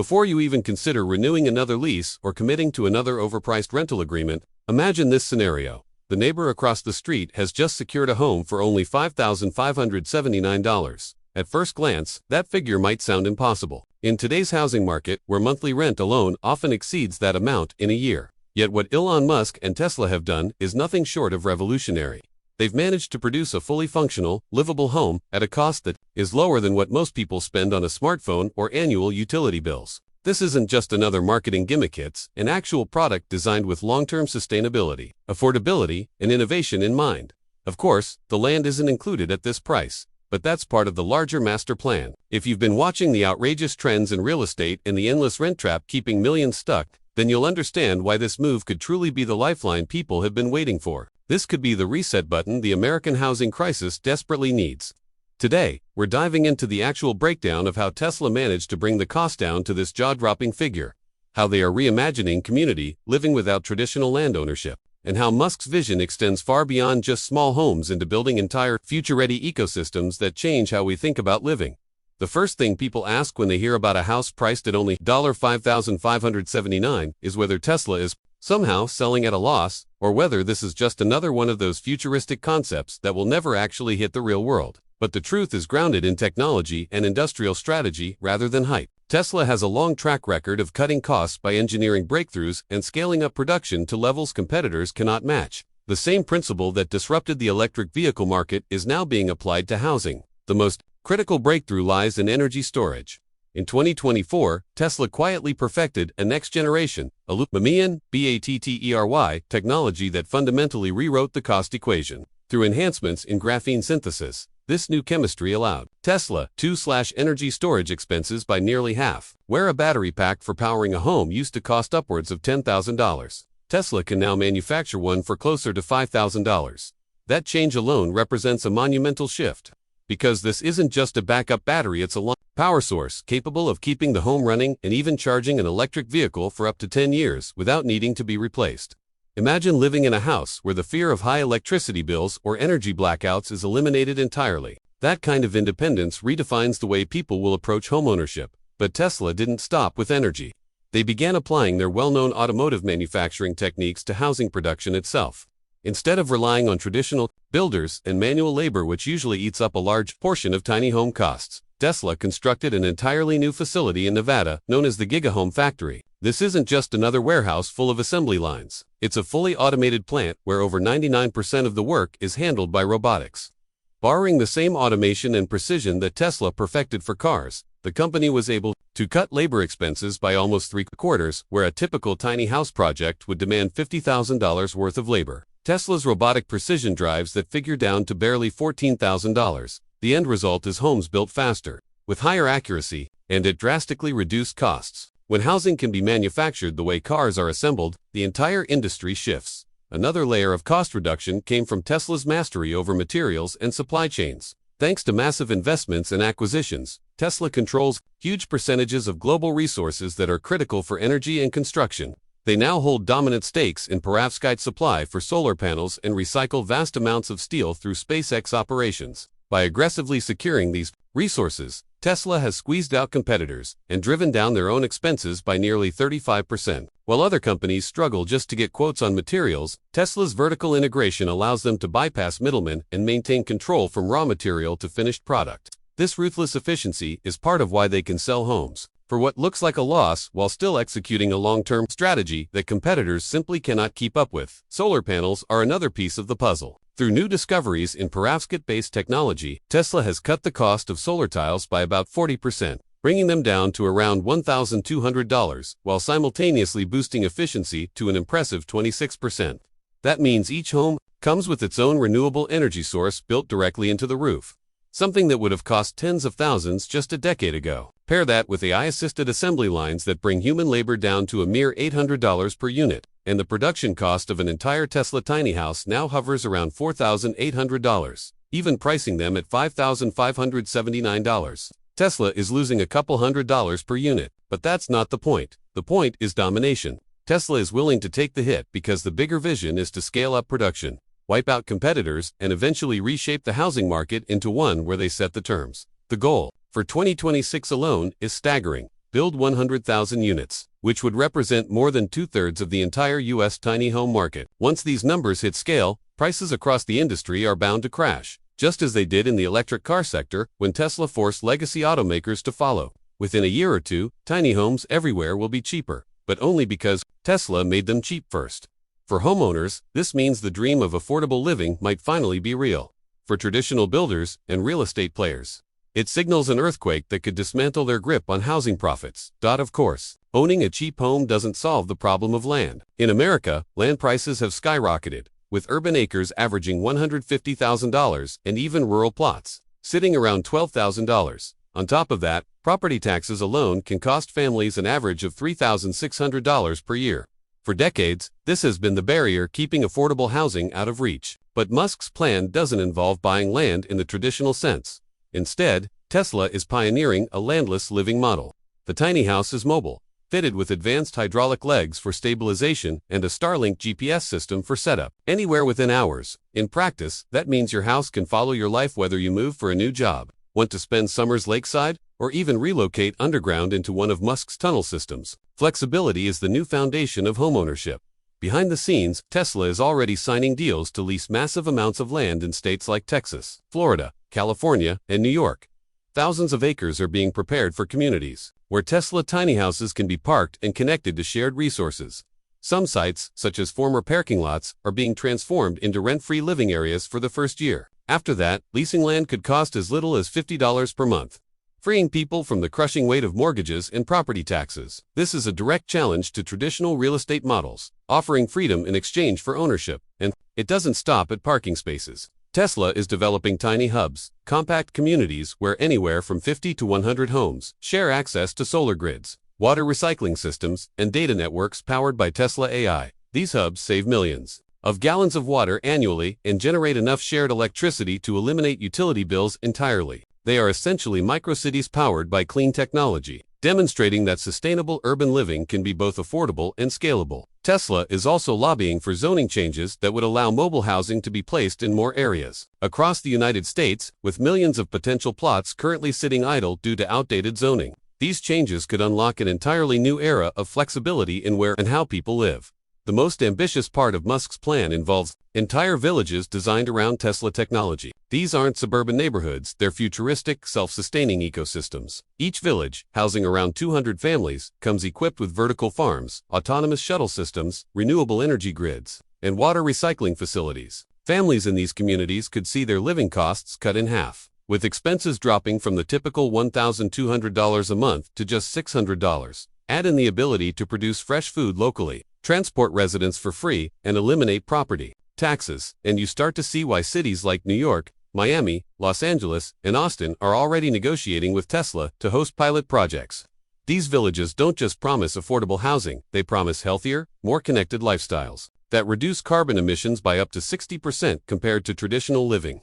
Before you even consider renewing another lease or committing to another overpriced rental agreement, imagine this scenario. The neighbor across the street has just secured a home for only $5,579. At first glance, that figure might sound impossible. In today's housing market, where monthly rent alone often exceeds that amount in a year. Yet what Elon Musk and Tesla have done is nothing short of revolutionary. They've managed to produce a fully functional, livable home at a cost that is lower than what most people spend on a smartphone or annual utility bills. This isn't just another marketing gimmick, it's an actual product designed with long-term sustainability, affordability, and innovation in mind. Of course, the land isn't included at this price, but that's part of the larger master plan. If you've been watching the outrageous trends in real estate and the endless rent trap keeping millions stuck, then you'll understand why this move could truly be the lifeline people have been waiting for. This could be the reset button the American housing crisis desperately needs. Today, we're diving into the actual breakdown of how Tesla managed to bring the cost down to this jaw-dropping figure, how they are reimagining community living without traditional land ownership, and how Musk's vision extends far beyond just small homes into building entire, future-ready ecosystems that change how we think about living. The first thing people ask when they hear about a house priced at only $5,579 is whether Tesla is somehow selling at a loss, or whether this is just another one of those futuristic concepts that will never actually hit the real world. But the truth is grounded in technology and industrial strategy rather than hype. Tesla has a long track record of cutting costs by engineering breakthroughs and scaling up production to levels competitors cannot match. The same principle that disrupted the electric vehicle market is now being applied to housing. The most critical breakthrough lies in energy storage. In 2024, Tesla quietly perfected a next-generation, aluminum battery technology that fundamentally rewrote the cost equation. Through enhancements in graphene synthesis, this new chemistry allowed Tesla to slash energy storage expenses by nearly half. Where a battery pack for powering a home used to cost upwards of $10,000, Tesla can now manufacture one for closer to $5,000. That change alone represents a monumental shift. Because this isn't just a backup battery, it's a power source capable of keeping the home running and even charging an electric vehicle for up to 10 years without needing to be replaced. Imagine living in a house where the fear of high electricity bills or energy blackouts is eliminated entirely. That kind of independence redefines the way people will approach homeownership. But Tesla didn't stop with energy. They began applying their well-known automotive manufacturing techniques to housing production itself. Instead of relying on traditional builders and manual labor, which usually eats up a large portion of tiny home costs, Tesla constructed an entirely new facility in Nevada known as the Gigahome Factory. This isn't just another warehouse full of assembly lines. It's a fully automated plant where over 99% of the work is handled by robotics. Borrowing the same automation and precision that Tesla perfected for cars, the company was able to cut labor expenses by almost 3/4, where a typical tiny house project would demand $50,000 worth of labor. Tesla's robotic precision drives that figure down to barely $14,000. The end result is homes built faster, with higher accuracy, and at drastically reduced costs. When housing can be manufactured the way cars are assembled, the entire industry shifts. Another layer of cost reduction came from Tesla's mastery over materials and supply chains. Thanks to massive investments and acquisitions, Tesla controls huge percentages of global resources that are critical for energy and construction. They now hold dominant stakes in perovskite supply for solar panels and recycle vast amounts of steel through SpaceX operations. By aggressively securing these resources, Tesla has squeezed out competitors and driven down their own expenses by nearly 35%. While other companies struggle just to get quotes on materials, Tesla's vertical integration allows them to bypass middlemen and maintain control from raw material to finished product. This ruthless efficiency is part of why they can sell homes for what looks like a loss while still executing a long-term strategy that competitors simply cannot keep up with. Solar panels are another piece of the puzzle. Through new discoveries in perovskite-based technology, Tesla has cut the cost of solar tiles by about 40%, bringing them down to around $1,200, while simultaneously boosting efficiency to an impressive 26%. That means each home comes with its own renewable energy source built directly into the roof, something that would have cost tens of thousands just a decade ago. Pair that with AI-assisted assembly lines that bring human labor down to a mere $800 per unit, and the production cost of an entire Tesla tiny house now hovers around $4,800, even pricing them at $5,579. Tesla is losing a couple $100 per unit, but that's not the point. The point is domination. Tesla is willing to take the hit because the bigger vision is to scale up production, wipe out competitors, and eventually reshape the housing market into one where they set the terms. The goal, for 2026 alone, is staggering. build 100,000 units, which would represent more than 2/3 of the entire U.S. tiny home market. Once these numbers hit scale, prices across the industry are bound to crash, just as they did in the electric car sector when Tesla forced legacy automakers to follow. Within a year or two, tiny homes everywhere will be cheaper, but only because Tesla made them cheap first. For homeowners, this means the dream of affordable living might finally be real. For traditional builders and real estate players, it signals an earthquake that could dismantle their grip on housing profits. Of course, owning a cheap home doesn't solve the problem of land. In America, land prices have skyrocketed, with urban acres averaging $150,000 and even rural plots sitting around $12,000. On top of that, property taxes alone can cost families an average of $3,600 per year. For decades, this has been the barrier keeping affordable housing out of reach. But Musk's plan doesn't involve buying land in the traditional sense. Instead, Tesla is pioneering a landless living model. The tiny house is mobile, fitted with advanced hydraulic legs for stabilization and a Starlink GPS system for setup anywhere within hours. In practice, that means your house can follow your life whether you move for a new job, want to spend summers lakeside, or even relocate underground into one of Musk's tunnel systems. Flexibility is the new foundation of homeownership. Behind the scenes, Tesla is already signing deals to lease massive amounts of land in states like Texas, Florida, California, and New York. Thousands of acres are being prepared for communities where Tesla tiny houses can be parked and connected to shared resources. Some sites, such as former parking lots, are being transformed into rent-free living areas for the first year. After that, leasing land could cost as little as $50 per month, freeing people from the crushing weight of mortgages and property taxes. This is a direct challenge to traditional real estate models, offering freedom in exchange for ownership. And it doesn't stop at parking spaces. Tesla is developing tiny hubs, compact communities where anywhere from 50 to 100 homes share access to solar grids, water recycling systems, and data networks powered by Tesla AI. These hubs save millions of gallons of water annually and generate enough shared electricity to eliminate utility bills entirely. They are essentially microcities powered by clean technology, demonstrating that sustainable urban living can be both affordable and scalable. Tesla is also lobbying for zoning changes that would allow mobile housing to be placed in more areas across the United States, with millions of potential plots currently sitting idle due to outdated zoning. These changes could unlock an entirely new era of flexibility in where and how people live. The most ambitious part of Musk's plan involves entire villages designed around Tesla technology. These aren't suburban neighborhoods, they're futuristic, self-sustaining ecosystems. Each village, housing around 200 families, comes equipped with vertical farms, autonomous shuttle systems, renewable energy grids, and water recycling facilities. Families in these communities could see their living costs cut in half, with expenses dropping from the typical $1,200 a month to just $600. Add in the ability to produce fresh food locally, transport residents for free, and eliminate property taxes, and you start to see why cities like New York, Miami, Los Angeles, and Austin are already negotiating with Tesla to host pilot projects. These villages don't just promise affordable housing, they promise healthier, more connected lifestyles that reduce carbon emissions by up to 60% compared to traditional living.